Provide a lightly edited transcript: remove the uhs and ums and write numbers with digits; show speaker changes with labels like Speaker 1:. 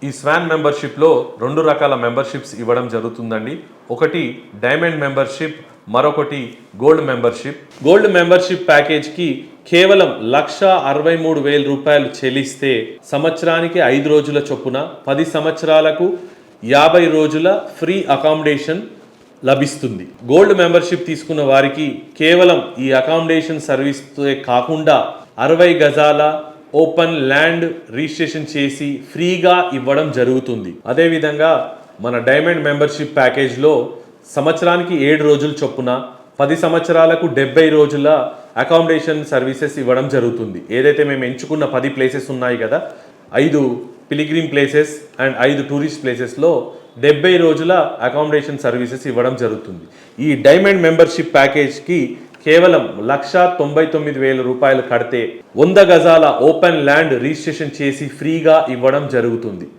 Speaker 1: ఈ స్వాన్ మెంబర్షిప్లో 2 రకాల మెంబర్షిప్స్ ఇవ్వడం జరుగుతుందండి. ఒకటి డైమండ్ మెంబర్షిప్, మరొకటి గోల్డ్ మెంబర్షిప్. గోల్డ్ మెంబర్షిప్ ప్యాకేజ్కి కేవలం 1,63,000 రూపాయలు చెల్లిస్తే సంవత్సరానికి 5 రోజుల చొప్పున 10 సంవత్సరాలకు 50 రోజుల ఫ్రీ అకామిడేషన్ లభిస్తుంది. గోల్డ్ మెంబర్షిప్ తీసుకున్న వారికి కేవలం ఈ అకామిడేషన్ సర్వీస్తో కాకుండా 60 గజాల ఓపెన్ ల్యాండ్ రిజిస్ట్రేషన్ చేసి ఫ్రీగా ఇవ్వడం జరుగుతుంది. అదేవిధంగా మన డైమండ్ మెంబర్షిప్ ప్యాకేజ్లో సంవత్సరానికి 7 రోజుల చొప్పున 10 సంవత్సరాలకు 70 రోజుల అకామిడేషన్ సర్వీసెస్ ఇవ్వడం జరుగుతుంది. ఏదైతే మేము ఎంచుకున్న 10 ప్లేసెస్ ఉన్నాయి కదా, 5 పిలిగ్రిమ్ ప్లేసెస్ అండ్ 5 టూరిస్ట్ ప్లేసెస్లో 70 రోజుల అకామిడేషన్ సర్వీసెస్ ఇవ్వడం జరుగుతుంది. ఈ డైమండ్ మెంబర్షిప్ ప్యాకేజ్కి కేవలం 1,99,000 రూపాయలు కడితే 100 గజాల ఓపెన్ ల్యాండ్ రిజిస్ట్రేషన్ చేసి ఫ్రీగా ఇవ్వడం జరుగుతుంది.